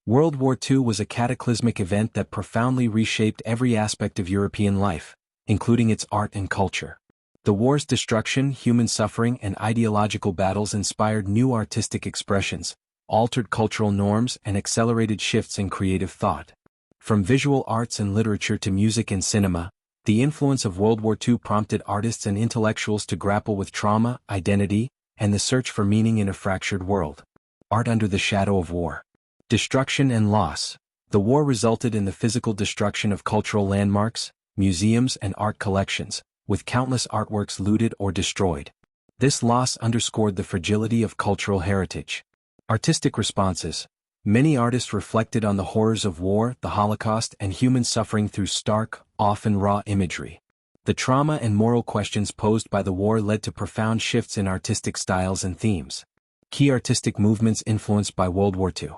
World War II was a cataclysmic event that profoundly reshaped every aspect of European life, including its art and culture. The war's destruction, human suffering, and ideological battles inspired new artistic expressions, altered cultural norms, and accelerated shifts in creative thought. From visual arts and literature to music and cinema, the influence of World War II prompted artists and intellectuals to grapple with trauma, identity, and the search for meaning in a fractured world. Art under the shadow of war. Destruction and loss. The war resulted in the physical destruction of cultural landmarks, museums, and art collections, with countless artworks looted or destroyed. This loss underscored the fragility of cultural heritage. Artistic responses. Many artists reflected on the horrors of war, the Holocaust, and human suffering through stark, often raw imagery. The trauma and moral questions posed by the war led to profound shifts in artistic styles and themes. Key artistic movements influenced by World War II.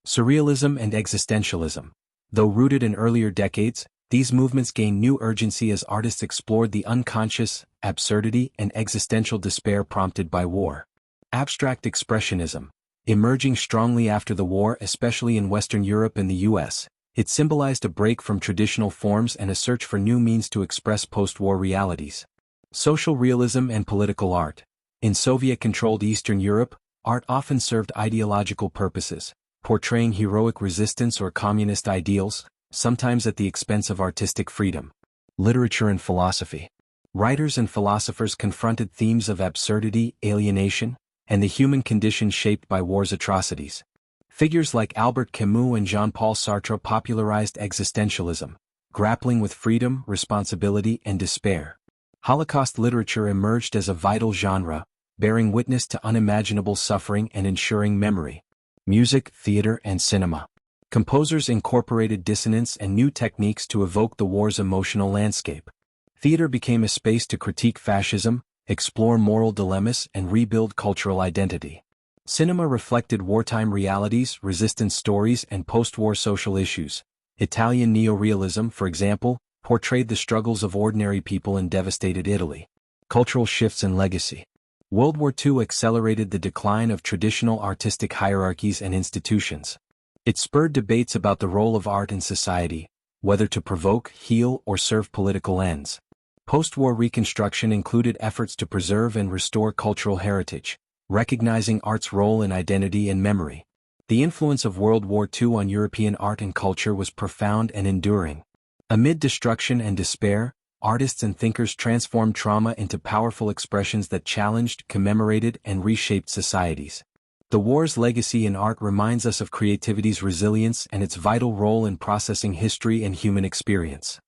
Surrealism and existentialism. Though rooted in earlier decades, these movements gained new urgency as artists explored the unconscious, absurdity, and existential despair prompted by war. Abstract expressionism. Emerging strongly after the war, especially in Western Europe and the US, it symbolized a break from traditional forms and a search for new means to express post-war realities. Social realism and political art. In Soviet-controlled Eastern Europe, art often served ideological purposes, portraying heroic resistance or communist ideals, sometimes at the expense of artistic freedom. Literature and philosophy. Writers and philosophers confronted themes of absurdity, alienation, and the human condition shaped by war's atrocities. Figures like Albert Camus and Jean-Paul Sartre popularized existentialism, grappling with freedom, responsibility, and despair. Holocaust literature emerged as a vital genre, bearing witness to unimaginable suffering and ensuring memory. Music, theater, and cinema. Composers incorporated dissonance and new techniques to evoke the war's emotional landscape. Theater became a space to critique fascism, explore moral dilemmas, and rebuild cultural identity. Cinema reflected wartime realities, resistance stories, and post-war social issues. Italian neorealism, for example, portrayed the struggles of ordinary people in devastated Italy. Cultural shifts and legacy. World War II accelerated the decline of traditional artistic hierarchies and institutions. It spurred debates about the role of art in society, whether to provoke, heal, or serve political ends. Post-war reconstruction included efforts to preserve and restore cultural heritage, recognizing art's role in identity and memory. The influence of World War II on European art and culture was profound and enduring. Amid destruction and despair, artists and thinkers transformed trauma into powerful expressions that challenged, commemorated, and reshaped societies. The war's legacy in art reminds us of creativity's resilience and its vital role in processing history and human experience.